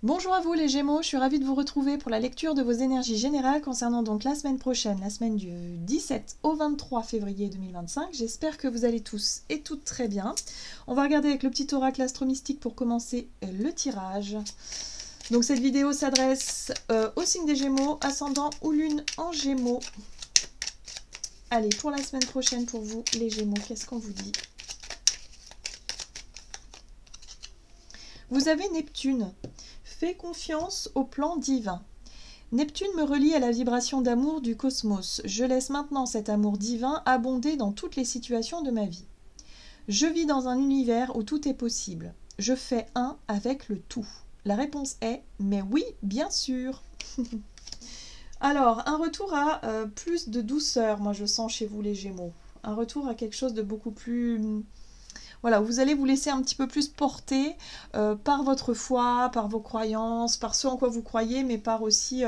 Bonjour à vous les Gémeaux, je suis ravie de vous retrouver pour la lecture de vos énergies générales concernant donc la semaine prochaine, la semaine du 17 au 23 février 2025. J'espère que vous allez tous et toutes très bien. On va regarder avec le petit oracle astromystique pour commencer le tirage. Donc cette vidéo s'adresse au signe des Gémeaux, ascendant ou lune en Gémeaux. Allez, pour la semaine prochaine pour vous les Gémeaux, qu'est-ce qu'on vous dit? Vous avez Neptune. Fais confiance au plan divin. Neptune me relie à la vibration d'amour du cosmos. Je laisse maintenant cet amour divin abonder dans toutes les situations de ma vie. Je vis dans un univers où tout est possible. Je fais un avec le tout. La réponse est « mais oui, bien sûr ». Alors, un retour à plus de douceur, moi je sens chez vous les Gémeaux. Un retour à quelque chose de beaucoup plus... Voilà, vous allez vous laisser un petit peu plus porter par votre foi, par vos croyances, par ce en quoi vous croyez, mais par aussi,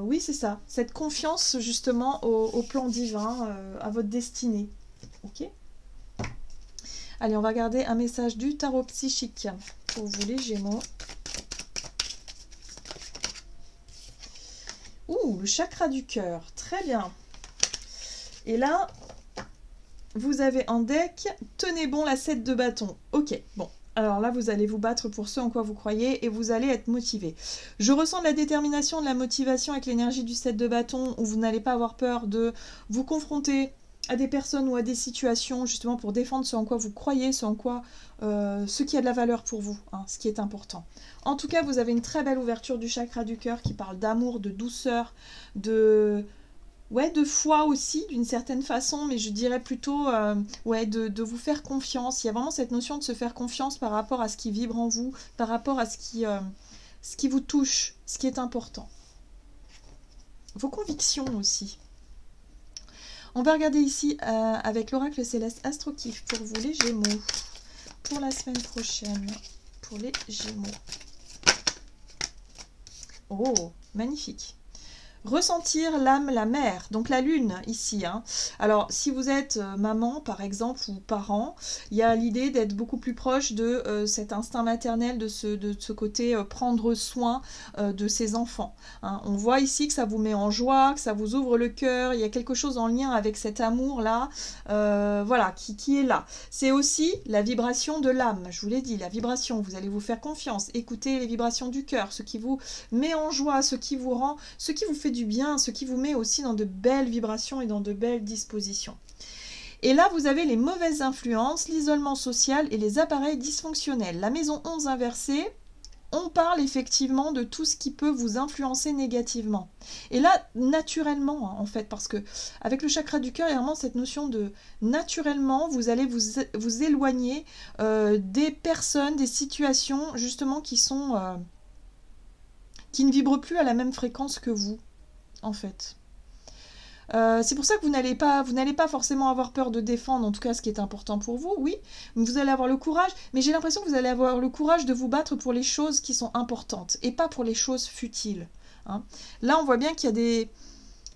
oui c'est ça, cette confiance justement au plan divin, à votre destinée. Ok. Allez, on va regarder un message du tarot psychique pour vous les Gémeaux. Ouh, le chakra du cœur, très bien. Et là... vous avez en deck, tenez bon la 7 de bâton. Ok, bon. Alors là, vous allez vous battre pour ce en quoi vous croyez et vous allez être motivé. Je ressens de la détermination, de la motivation avec l'énergie du 7 de bâton où vous n'allez pas avoir peur de vous confronter à des personnes ou à des situations justement pour défendre ce en quoi vous croyez, ce qui a de la valeur pour vous, hein, ce qui est important. En tout cas, vous avez une très belle ouverture du chakra du cœur qui parle d'amour, de douceur, ouais, de foi aussi, d'une certaine façon, mais je dirais plutôt ouais, de vous faire confiance. Il y a vraiment cette notion de se faire confiance par rapport à ce qui vibre en vous, par rapport à ce qui vous touche, ce qui est important. Vos convictions aussi. On va regarder ici avec l'oracle céleste Astrokif pour vous les Gémeaux, pour la semaine prochaine, pour les Gémeaux. Oh, magnifique. Ressentir l'âme, la mère, donc la lune ici. Hein. Alors, si vous êtes maman, par exemple, ou parent, il y a l'idée d'être beaucoup plus proche de cet instinct maternel, de ce côté prendre soin de ses enfants. Hein. On voit ici que ça vous met en joie, que ça vous ouvre le cœur, il y a quelque chose en lien avec cet amour-là, voilà, qui est là. C'est aussi la vibration de l'âme, je vous l'ai dit, la vibration, vous allez vous faire confiance, écoutez les vibrations du cœur, ce qui vous met en joie, ce qui vous rend, ce qui vous fait du bien, ce qui vous met aussi dans de belles vibrations et dans de belles dispositions. Et là, vous avez les mauvaises influences, l'isolement social et les appareils dysfonctionnels. La maison 11 inversée, on parle effectivement de tout ce qui peut vous influencer négativement. Et là, naturellement, en fait, parce que avec le chakra du cœur, il y a vraiment cette notion de naturellement, vous allez vous éloigner des personnes, des situations, justement, qui ne vibrent plus à la même fréquence que vous. En fait. C'est pour ça que vous n'allez pas forcément avoir peur de défendre, en tout cas ce qui est important pour vous, oui, vous allez avoir le courage, mais j'ai l'impression que vous allez avoir le courage de vous battre pour les choses qui sont importantes, et pas pour les choses futiles. Hein. Là, on voit bien qu'il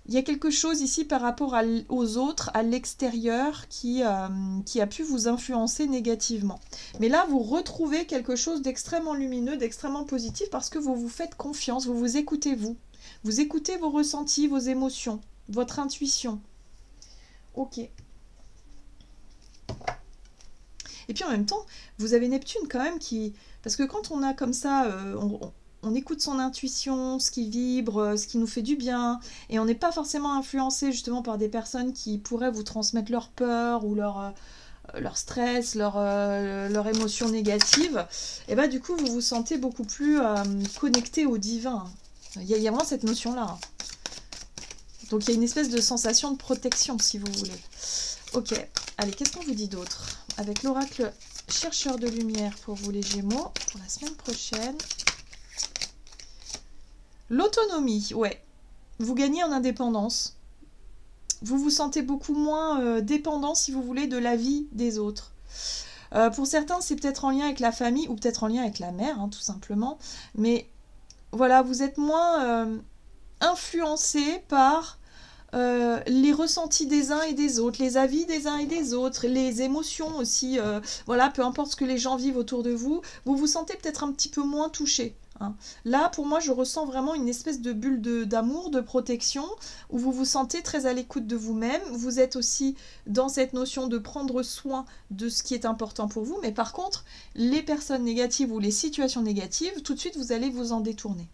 y a quelque chose ici par rapport aux autres, à l'extérieur, qui a pu vous influencer négativement. Mais là, vous retrouvez quelque chose d'extrêmement lumineux, d'extrêmement positif, parce que vous vous faites confiance, vous vous écoutez vous. Vous écoutez vos ressentis, vos émotions, votre intuition. Ok. Et puis en même temps, vous avez Neptune quand même qui... Parce que quand on a comme ça, on écoute son intuition, ce qui vibre, ce qui nous fait du bien, et on n'est pas forcément influencé justement par des personnes qui pourraient vous transmettre leur peur ou leur stress, leur émotion négative, et bah du coup vous vous sentez beaucoup plus connecté au divin. Il y a vraiment cette notion-là. Donc il y a une espèce de sensation de protection, si vous voulez. Ok, allez, qu'est-ce qu'on vous dit d'autre? Avec l'oracle chercheur de lumière pour vous les Gémeaux, pour la semaine prochaine. L'autonomie, ouais. Vous gagnez en indépendance. Vous vous sentez beaucoup moins dépendant, si vous voulez, de la vie des autres. Pour certains, c'est peut-être en lien avec la famille, ou peut-être en lien avec la mère, hein, tout simplement. Mais... voilà, vous êtes moins influencé par les ressentis des uns et des autres, les avis des uns et des autres, les émotions aussi, voilà, peu importe ce que les gens vivent autour de vous, vous vous sentez peut-être un petit peu moins touché. Hein. Là, pour moi, je ressens vraiment une espèce de bulle d'amour, de protection, où vous vous sentez très à l'écoute de vous-même. Vous êtes aussi dans cette notion de prendre soin de ce qui est important pour vous. Mais par contre, les personnes négatives ou les situations négatives, tout de suite, vous allez vous en détourner.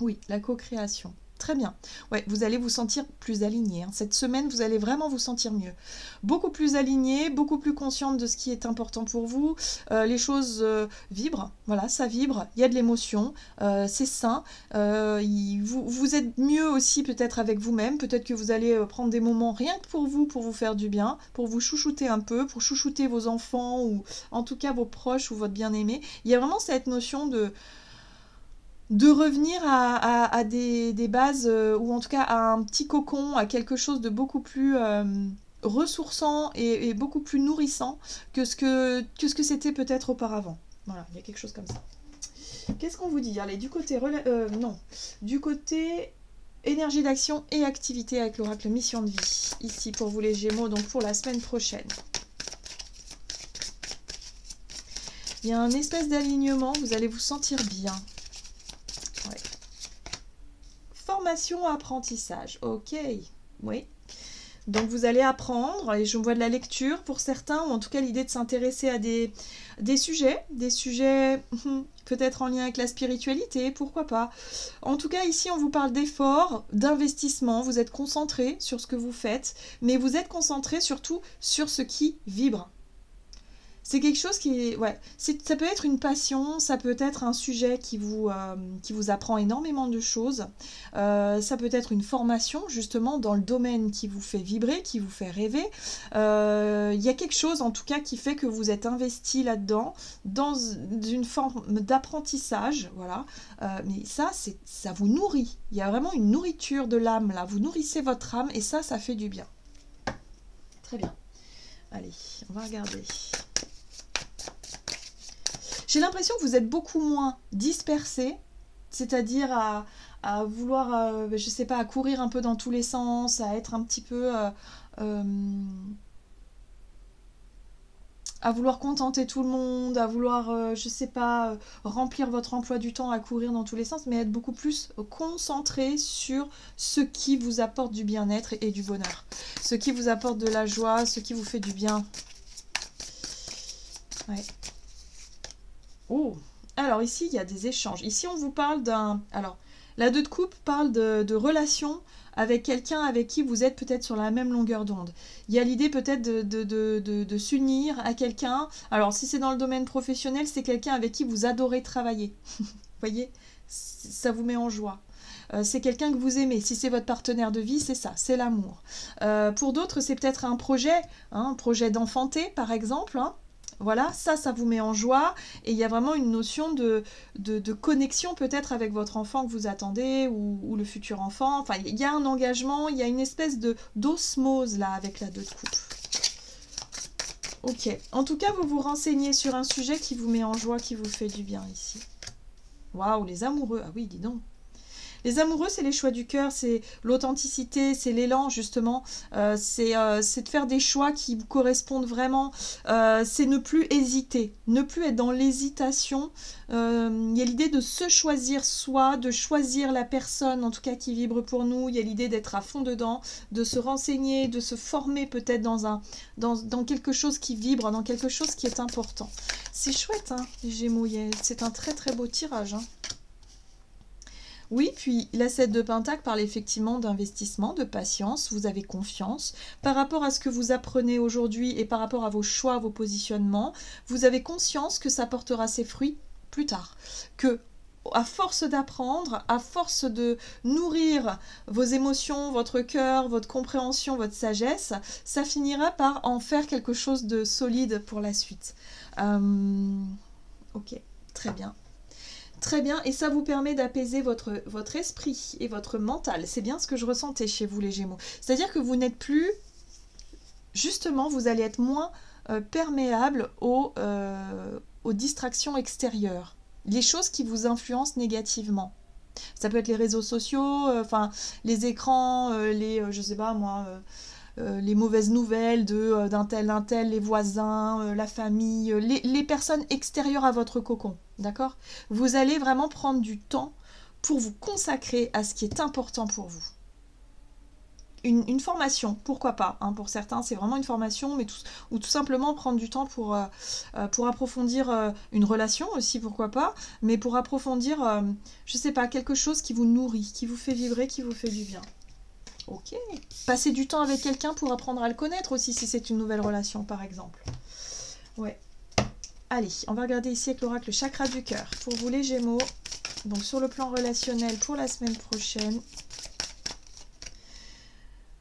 Oui, la co-création. Très bien. Ouais, vous allez vous sentir plus aligné. Hein. Cette semaine, vous allez vraiment vous sentir mieux. Beaucoup plus aligné, beaucoup plus consciente de ce qui est important pour vous. Les choses vibrent. Voilà, ça vibre. Il y a de l'émotion. C'est sain. Vous êtes mieux aussi peut-être avec vous-même. Peut-être que vous allez prendre des moments rien que pour vous faire du bien, pour vous chouchouter un peu, pour chouchouter vos enfants ou en tout cas vos proches ou votre bien-aimé. Il y a vraiment cette notion de revenir à des bases, ou en tout cas à un petit cocon, à quelque chose de beaucoup plus ressourçant et beaucoup plus nourrissant que ce que c'était peut-être auparavant. Voilà, il y a quelque chose comme ça. Qu'est-ce qu'on vous dit? Allez, du côté du côté énergie d'action et activité avec l'oracle mission de vie, ici pour vous les Gémeaux, donc pour la semaine prochaine. Il y a un espèce d'alignement, vous allez vous sentir bien. Ouais. Formation, apprentissage. Ok, oui. Donc vous allez apprendre, et je vois de la lecture pour certains, ou en tout cas l'idée de s'intéresser à des sujets peut-être en lien avec la spiritualité, pourquoi pas. En tout cas ici on vous parle d'efforts, d'investissement, vous êtes concentré sur ce que vous faites, mais vous êtes concentré surtout sur ce qui vibre. C'est quelque chose qui est... Ouais, ça peut être une passion, ça peut être un sujet qui vous apprend énormément de choses. Ça peut être une formation, justement, dans le domaine qui vous fait vibrer, qui vous fait rêver. Il y a quelque chose, en tout cas, qui fait que vous êtes investi là-dedans, dans une forme d'apprentissage, voilà. Mais ça vous nourrit. Il y a vraiment une nourriture de l'âme, là. Vous nourrissez votre âme, et ça fait du bien. Très bien. Allez, on va regarder. J'ai l'impression que vous êtes beaucoup moins dispersé, c'est-à-dire à vouloir, je sais pas, à courir un peu dans tous les sens, à être un petit peu... à vouloir contenter tout le monde, à vouloir, je sais pas, remplir votre emploi du temps, à courir dans tous les sens, mais être beaucoup plus concentré sur ce qui vous apporte du bien-être et du bonheur. Ce qui vous apporte de la joie, ce qui vous fait du bien. Ouais. Oh, alors ici, il y a des échanges. Ici, on vous parle d'un... Alors, la 2 de coupe parle de relations avec quelqu'un avec qui vous êtes peut-être sur la même longueur d'onde. Il y a l'idée peut-être de s'unir à quelqu'un. Alors, si c'est dans le domaine professionnel, c'est quelqu'un avec qui vous adorez travailler. Vous voyez, ça vous met en joie. C'est quelqu'un que vous aimez. Si c'est votre partenaire de vie, c'est ça, c'est l'amour. Pour d'autres, c'est peut-être un projet d'enfanter, par exemple, hein. Voilà, ça vous met en joie et il y a vraiment une notion de connexion peut-être avec votre enfant que vous attendez ou le futur enfant. Enfin, il y a un engagement, il y a une espèce d'osmose là avec la 2 de coupe. Ok, en tout cas, vous vous renseignez sur un sujet qui vous met en joie, qui vous fait du bien ici. Waouh, les amoureux, ah oui, dis donc. Les amoureux, c'est les choix du cœur, c'est l'authenticité, c'est l'élan justement, c'est de faire des choix qui vous correspondent vraiment, c'est ne plus hésiter, ne plus être dans l'hésitation. Il y a l'idée de se choisir soi, de choisir la personne en tout cas qui vibre pour nous, il y a l'idée d'être à fond dedans, de se renseigner, de se former peut-être dans quelque chose qui vibre, dans quelque chose qui est important. C'est chouette, hein, les Gémeaux, c'est un très très beau tirage, hein. Oui, puis la 7 de Pentacle parle effectivement d'investissement, de patience, vous avez confiance. Par rapport à ce que vous apprenez aujourd'hui et par rapport à vos choix, vos positionnements, vous avez conscience que ça portera ses fruits plus tard. Que à force d'apprendre, à force de nourrir vos émotions, votre cœur, votre compréhension, votre sagesse, ça finira par en faire quelque chose de solide pour la suite. Ok, très bien. Très bien, et ça vous permet d'apaiser votre esprit et votre mental. C'est bien ce que je ressentais chez vous, les Gémeaux. C'est-à-dire que vous n'êtes plus... Justement, vous allez être moins perméable aux distractions extérieures. Les choses qui vous influencent négativement. Ça peut être les réseaux sociaux, enfin les écrans, je sais pas moi, les mauvaises nouvelles d'un tel, les voisins, la famille, les personnes extérieures à votre cocon, d'accord? Vous allez vraiment prendre du temps pour vous consacrer à ce qui est important pour vous. Une formation, pourquoi pas, hein, pour certains c'est vraiment une formation, ou tout simplement prendre du temps pour approfondir une relation aussi, pourquoi pas, mais pour approfondir, je sais pas, quelque chose qui vous nourrit, qui vous fait vibrer, qui vous fait du bien. Ok. Passer du temps avec quelqu'un pour apprendre à le connaître aussi, si c'est une nouvelle relation par exemple. Ouais. Allez, on va regarder ici avec l'oracle chakra du cœur. Pour vous les Gémeaux, donc sur le plan relationnel pour la semaine prochaine.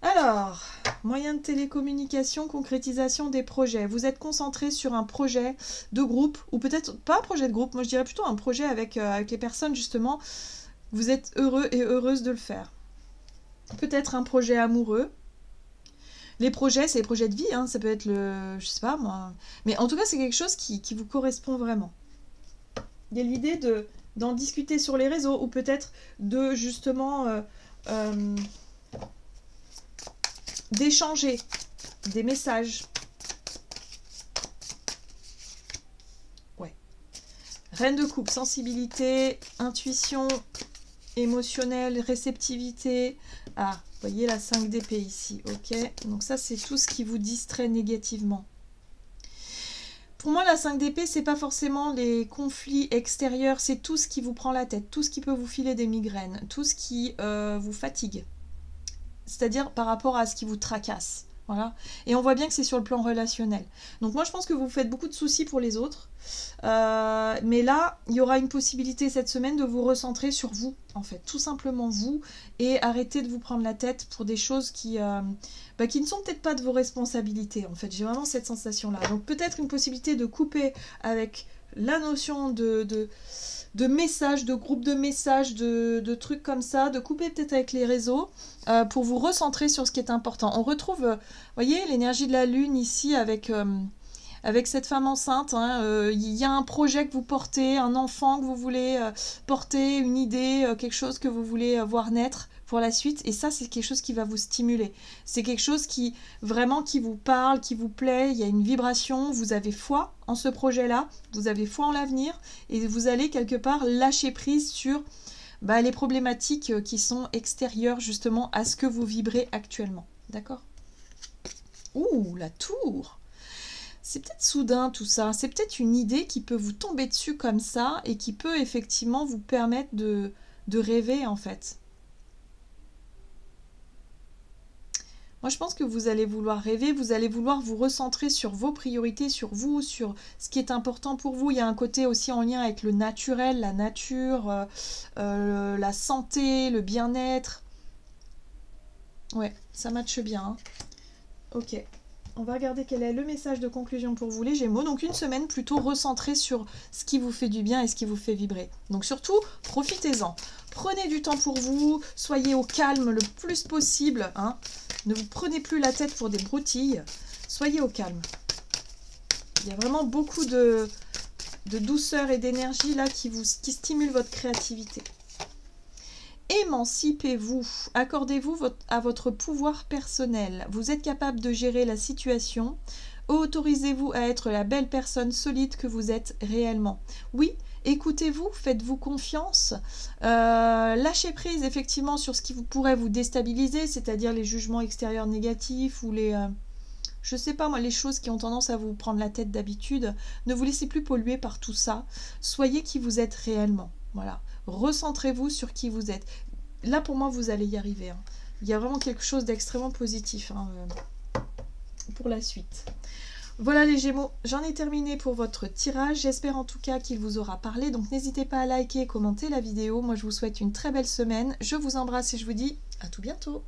Alors, moyen de télécommunication, concrétisation des projets. Vous êtes concentré sur un projet de groupe, ou peut-être pas un projet de groupe, moi je dirais plutôt un projet avec les personnes justement. Vous êtes heureux et heureuse de le faire. Peut-être un projet amoureux. Les projets, c'est les projets de vie, hein, ça peut être je sais pas moi. Mais en tout cas, c'est quelque chose qui vous correspond vraiment. Il y a l'idée d'en discuter sur les réseaux, ou peut-être de justement d'échanger des messages. Ouais. Reine de coupe, sensibilité, intuition, émotionnelle, réceptivité. Ah, vous voyez la 5 d'épée ici, ok. Donc ça, c'est tout ce qui vous distrait négativement. Pour moi, la 5 d'épée, c'est pas forcément les conflits extérieurs, c'est tout ce qui vous prend la tête, tout ce qui peut vous filer des migraines, tout ce qui vous fatigue. C'est-à-dire par rapport à ce qui vous tracasse. Voilà. Et on voit bien que c'est sur le plan relationnel. Donc moi, je pense que vous faites beaucoup de soucis pour les autres. Mais là, il y aura une possibilité cette semaine de vous recentrer sur vous, en fait. Tout simplement vous. Et arrêter de vous prendre la tête pour des choses qui ne sont peut-être pas de vos responsabilités, en fait. J'ai vraiment cette sensation-là. Donc peut-être une possibilité de couper avec la notion de messages, de groupes de messages, de trucs comme ça, de couper peut-être avec les réseaux pour vous recentrer sur ce qui est important. On retrouve, vous voyez, l'énergie de la lune ici avec cette femme enceinte. Il y a un projet que vous portez, un enfant que vous voulez porter, une idée, quelque chose que vous voulez voir naître pour la suite. Et ça, c'est quelque chose qui va vous stimuler. C'est quelque chose qui vous parle, qui vous plaît. Il y a une vibration. Vous avez foi en ce projet-là. Vous avez foi en l'avenir. Et vous allez quelque part lâcher prise sur les problématiques qui sont extérieures justement à ce que vous vibrez actuellement. D'accord ? Ouh, la tour ! C'est peut-être soudain tout ça, c'est peut-être une idée qui peut vous tomber dessus comme ça et qui peut effectivement vous permettre de rêver en fait. Moi je pense que vous allez vouloir rêver, vous allez vouloir vous recentrer sur vos priorités, sur vous, sur ce qui est important pour vous. Il y a un côté aussi en lien avec le naturel, la nature, la santé, le bien-être. Ouais, ça matche bien. Hein. Ok. On va regarder quel est le message de conclusion pour vous les Gémeaux. Donc une semaine plutôt recentrée sur ce qui vous fait du bien et ce qui vous fait vibrer. Donc surtout, profitez-en. Prenez du temps pour vous, soyez au calme le plus possible. Hein. Ne vous prenez plus la tête pour des broutilles. Soyez au calme. Il y a vraiment beaucoup de douceur et d'énergie là qui stimule votre créativité. Émancipez-vous, accordez-vous à votre pouvoir personnel. Vous êtes capable de gérer la situation. Autorisez-vous à être la belle personne solide que vous êtes réellement. Oui, écoutez-vous, faites-vous confiance. Lâchez prise effectivement sur ce qui pourrait vous déstabiliser, c'est-à-dire les jugements extérieurs négatifs ou je sais pas moi, les choses qui ont tendance à vous prendre la tête d'habitude. Ne vous laissez plus polluer par tout ça. Soyez qui vous êtes réellement. Voilà. Recentrez-vous sur qui vous êtes. Là, pour moi, vous allez y arriver. Hein. Il y a vraiment quelque chose d'extrêmement positif pour la suite. Voilà les Gémeaux, j'en ai terminé pour votre tirage. J'espère en tout cas qu'il vous aura parlé. Donc n'hésitez pas à liker et commenter la vidéo. Moi, je vous souhaite une très belle semaine. Je vous embrasse et je vous dis à tout bientôt.